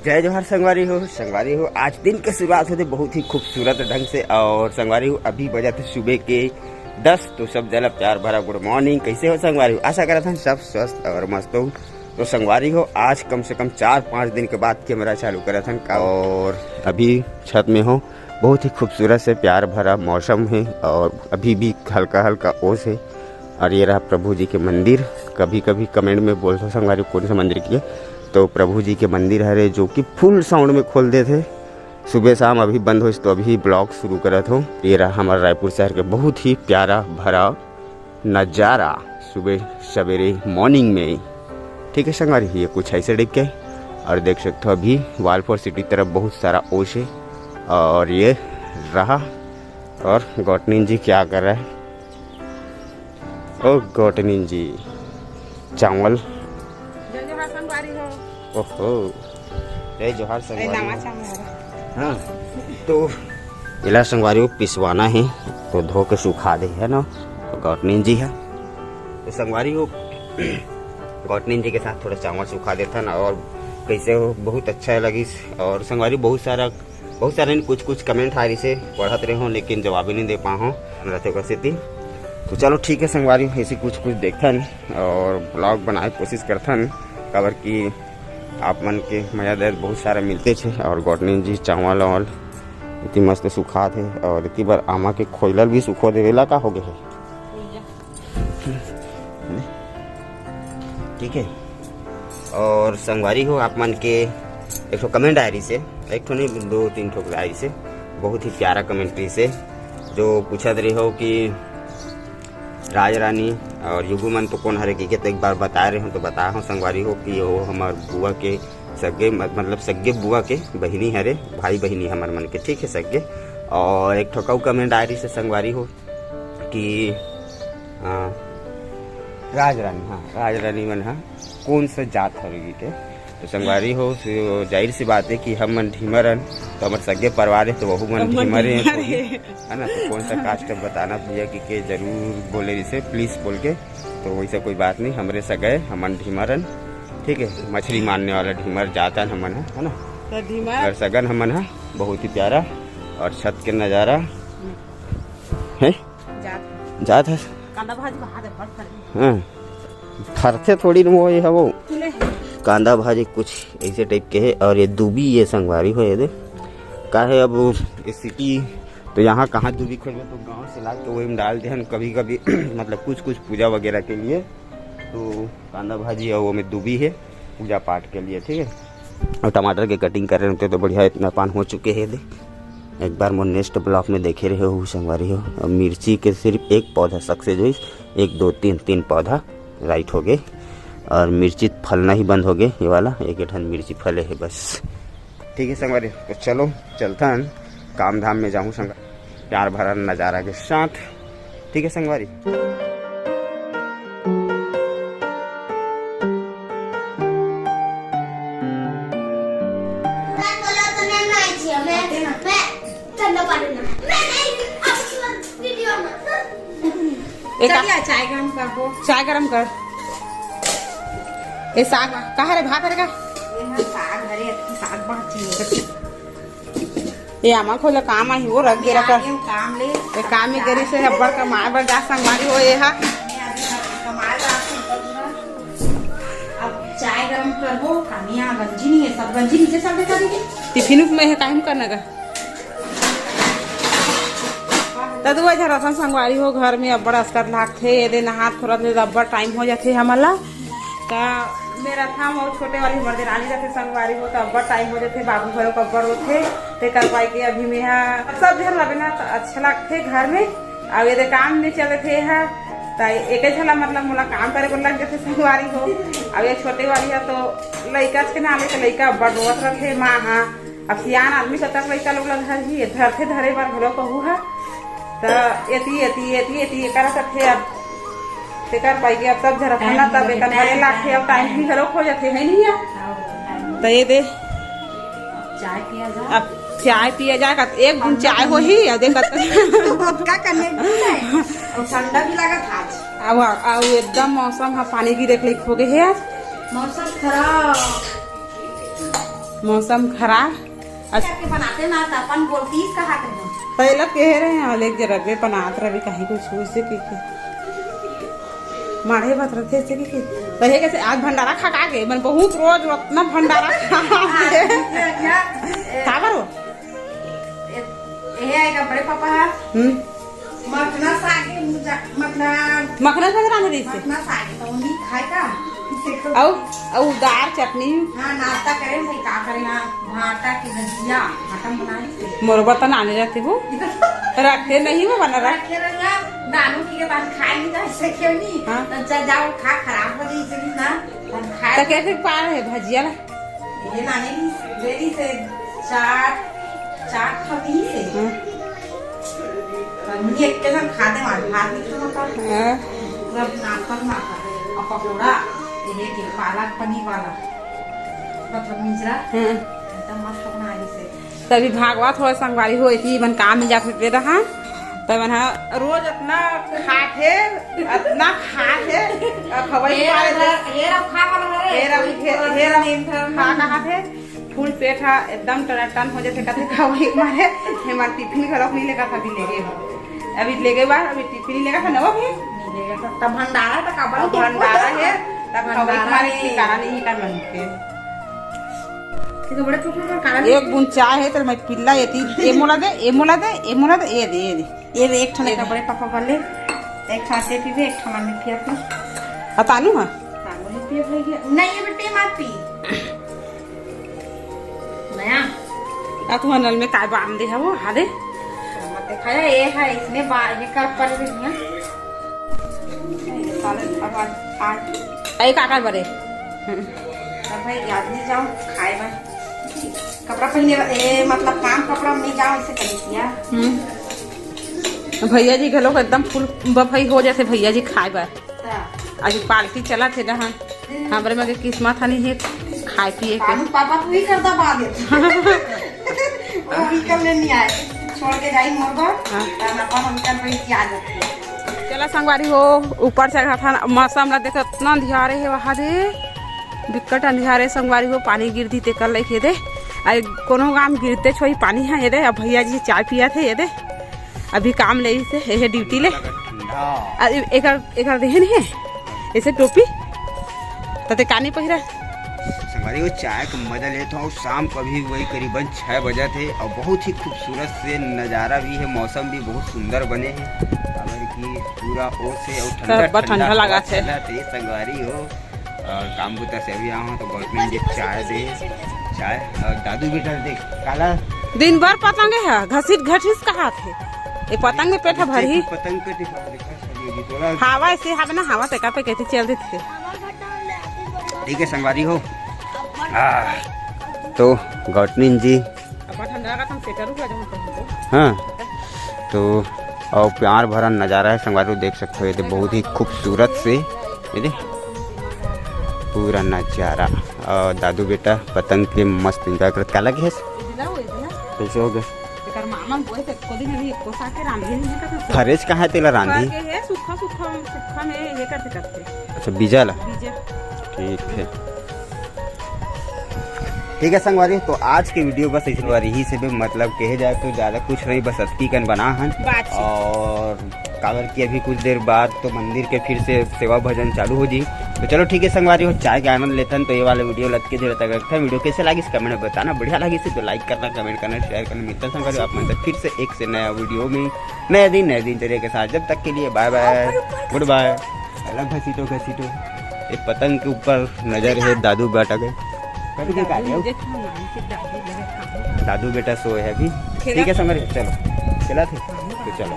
जय जोहार संगवारी हो। आज दिन की शुरुआत होती बहुत ही खूबसूरत ढंग से। और संगवारी हो अभी बजा थे सुबह के 10। तो सब जला प्यार भरा गुड मॉर्निंग। कैसे हो संगवारी हो? आशा करा था सब स्वस्थ और मस्त हो। तो संगवारी हो आज कम से कम 4-5 दिन के बाद कैमरा चालू करा था और अभी छत में हो। बहुत ही खूबसूरत से प्यार भरा मौसम है और अभी भी हल्का हल्का ओस है। और ये रहा प्रभु जी के मंदिर। कभी कभी कमेंट में बोल दो संगवारी कौन सा मंदिर की है, तो प्रभु जी के मंदिर है जो कि फुल साउंड में खोल देते सुबह शाम। अभी बंद हो तो अभी ब्लॉग शुरू करत हो। ये रहा हमारा रायपुर शहर के बहुत ही प्यारा भरा नज़ारा सुबह सवेरे मॉर्निंग में। ठीक है संगवारी, ये कुछ ऐसे टाइप के। और देख सकते हो अभी वालपुर सिटी तरफ बहुत सारा ओश है। और ये रहा और गौटनीन जी क्या कर रहा है? ओ गौटनीन जी चावल। ओहो जय जोहार संगवारी। हाँ तो इला संगवारी को पिसवाना है तो धो के सुखा दे है ना। तो गौटनीन जी है तो संगवारी को गौटनीन जी के साथ थोड़ा चावल सुखा देता ना। और कैसे हो बहुत अच्छा लगी। और संगवारी बहुत सारा कुछ कमेंट आ रही से पढ़त रहे हो लेकिन जवाब ही नहीं दे पाओ रहते कैसे थी। तो चलो ठीक है संगवारी ऐसे कुछ देखथन और ब्लॉग बनाए कोशिश करथन कवर की आप मन के मजा दर्द बहुत सारा मिलते थे। और गौटनीन जी चावल वावल इतनी मस्त सुखा थे। और इतनी बार आमा के खोइलर भी सुखो देवेला का हो गए है। ठीक है। और संगवारी हो आप मन के एक ठो कमेंट आयरी से, एक ठो नहीं 2-3 ठो आयरी से बहुत ही प्यारा कमेंट्री से जो पूछत रहे हो कि राज रानी और युगु मन तो कौन हरे की तो एक बार बता रहे हो। तो बताया हूँ संगवारी हो कि वो हमार बुआ के सगे मतलब सगे बुआ के बहिनी हरे, भाई बहिनी हमार मन के। ठीक है सगे। और एक ठोकाऊ कमेंट आ रही से संगवारी हो कि राज रानी, हाँ राज रानी मन हाँ कौन सा जात हरेगी के। तो संगवारी हो जाहिर सी बात है कि हम मन ढीमरन तो हमारे सगे परिवार है तो वह मन ढीमर है ना। तो कौन सा कास्ट बताना भैया कि जरूर बोले इसे प्लीज बोल के। तो वैसा कोई बात नहीं, हमारे सगे हमन ढीमरन। ठीक है, मछली मारने वाला ढीमर जातन हमन है ना। और सगन हमन है बहुत ही प्यारा। और छत के नजारा है जात है। हाँ फरते थोड़ी न वो है वो कांदा भाजी कुछ ऐसे टाइप के है। और ये दूबी ये संगवारी हो ये का है। अब सिटी तो यहाँ कहाँ दूबी खोजबे तो गांव से ला तो वही में डाल दे कभी कभी मतलब कुछ पूजा वगैरह के लिए। तो कांदा भाजी और वो में दूबी है पूजा पाठ के लिए। ठीक है। और टमाटर के कटिंग कर रहे होते तो बढ़िया इतना पान हो चुके हैं दे। एक बार मोर नेक्स्ट ब्लॉक में देखे रहे हो संगवारी हो। और मिर्ची के सिर्फ एक पौधा सक्सेस हुई, 1 2 3 पौधा राइट हो गए। और मिर्ची फलना ही बंद हो गए। ये वाला एक ठन मिर्ची फले है बस। ठीक है संगवारी, तो चलो चलता है काम धाम में जाऊँ संग प्यार भरा नज़ारा के साथ। ठीक है संगवारी। चाय गरम कर। ये साग कहाँ रे भात रहेगा? ये आमा खोले काम आई वो रख दे रखा काम ले ये काम ही करी से हब्बर का मार बर जा संगवारी हो ये हा। अब चाय गरम करबो कानिया गंजी नहीं है सब गंजी नीचे सब देखा दीजिए टिफिन में है काम करने का। तदुआ जरा संगवारी हो घर में अब्बड़ अस्तर लागथे ये दे नहा थोड़ा देर अब्बड़ टाइम हो जाते हमला। तो मेरा था और छोटे वाली हमारे रानी जाते संगवारी हो तो अब्बड़ टाइम हो जाते बाबू घरों को अब्बड़ होते ते कर पाई के अभी में सब घर लगे ना तो अच्छा लगते घर में। अब ये काम नहीं चले थे है तो एक झला मतलब मोला काम करे को लग जाते संगवारी हो। अब ये छोटे वाली है तो लड़का के ना ले लड़का अब्बड़ रोत रखे माँ। हाँ अब सियान आदमी का तक लड़का लोग घर ही धरते धरे बार घरों कहू है तो एती करते अब तेकर पाई के अब सब जरा खाना तब एक घरे लाखे अब टाइम भी घरों खो जाते है नहीं। तो ये दे चाय पिया जाए। अब चाय पिया जाएगा एक दिन चाय हो ही देखा क्या करने ठंडा भी लगा था। अब एकदम मौसम हाँ पानी की देख लिख हो गए है आज मौसम खराब। मौसम खराब। अच्छा के बनाते ना तो अपन बोलती कहा के पहले कह रहे हैं लेक जरबे बनात रहे कहीं कुछ से के मारे बात रहते से के कहे कैसे आज भंडारा खा के मन बहुत रोज उतना भंडारा खा करो ये आएगा बड़े पापा मखना सागे मतलब मखना साग रांध रही से मखना सागे तो उन्हीं खाएगा औ दाल चटनी हाँ नाश्ता करें भाई का करें ना भाटा की भजिया भाटा बनाए मोर बर्तन आने रहते हो रखते नहीं वो बना रख रखे रहना नानू की के पास खा नहीं जा सके नहीं तो चल जाओ खा खराब हो जाए इसलिए ना खा तो कैसे पार है भजिया ला ये नानी देरी से चाट खाती है मुझे एक के साथ खाते हैं भात नहीं खाना पड़ता पूरा नाश्ता ना खाते और पकौड़ा ये के पालक पनीर वाला मतलब मिजरा एकदम मस्त बना से तभी भागवत हो संगवारी हो थी मन काम में जाते रहा तो मन रोज इतना खाते खबर खा कहा थे फुल पेट है एकदम टन हो जाते कहते खवाई मारे हमारे टिफिन घर नहीं लेगा था अभी ले गए बार अभी टिफिन लेगा था ना वो भी नहीं लेगा तब भंडारा तक का भंडारा है तब खवाई मारे ठिकाना नहीं कर मन के बड़े पुत्र का एक बूंद चाय है तो मैं पिल्ला ये मोला दे ये दे ये एक ठने का बड़े पापा वाले एक खाते पीवे एक ठने में पिया पी अतानु हां तानु ने पिया भाई नहीं ये बेटे मत पी नया आ तू नल में काय बांध दे है वो हादे मत खाया ये है इसने बाहर ये कर पर भी है साले अब आज आई काका बड़े तब भाई याद नहीं जाओ खाए भाई कपड़ा पहने मतलब काम कपड़ा में जाओ इसे कर दिया भैया जी घलो एकदम फुल बफई हो जाते भैया जी खाए बार आज पार्टी चला थे ना हमरे में किस्मत हनी है खाए पिए के पापा तू ही करता बाद वो भी करने नहीं आए छोड़ के जाई मोरबा तब अपन हम कर रही आ जाती चला संगवारी हो ऊपर से था मौसम ला देखो इतना अंधियारे है वहां दे बिकट अंधियारे संगवारी हो पानी गिर दी ते कर ले दे आई कोनो काम गिरते छोई पानी है ये दे अब भैया जी चाय पिया थे ये दे अभी काम ले से ये ड्यूटी ले एक देहन है ऐसे टोपी तते कानी पहिरा संगवारी वो चाय का मजा लेता हूँ शाम को भी वही करीबन 6 बजे थे और बहुत ही खूबसूरत से नज़ारा भी है मौसम भी बहुत सुंदर बने हैं की पूरा ओर से और ठंडा लगा थे संगवारी हो और काम बुता से अभी आऊँ तो गवर्नमेंट जे चाय दे चाय और दादू बेटा देख काला दिन भर पतंगे है घसीट कहा थे ये पतंग में पेट भरी पतंग के हवा ऐसे हवा ना हवा तक पे कैसे चल रहे थे ठीक है संगवारी हो तो गवर्नमेंट जी हाँ तो और प्यार भरा नज़ारा है संगवारी देख सकते हो ये तो बहुत ही खूबसूरत से ये पूरा नज़ारा और दादू बेटा पतंग के मस्त इंजॉय करते क्या लगे कैसे हो गए फरेज कहाँ है तेला रांधी अच्छा बीजा ला ठीक है संगवारी तो आज की वीडियो बस इस बार यही से भी मतलब कहे जाए तो ज़्यादा कुछ नहीं बस अस्थि कन बना हन और कावर की अभी कुछ देर बाद तो मंदिर के फिर से सेवा भजन चालू हो जी तो चलो ठीक है संगवारी हो चाय के आनंद लेते हैं तो ये वाला वीडियो लग के देर तक था वीडियो कैसे लगी इस कमेंट में बताना बढ़िया लगी तो लाइक करना कमेंट करना शेयर करना मिलता संगवारी आप मतलब फिर से एक से नया वीडियो में नए दिनचर्या के साथ जब तक के लिए बाय बाय गुड बाय अलग घसीटो ये पतंग के ऊपर नजर है दादू बेटा के दादू बेटा सोए है अभी ठीक है संगवारी चलो चला थे तो चलो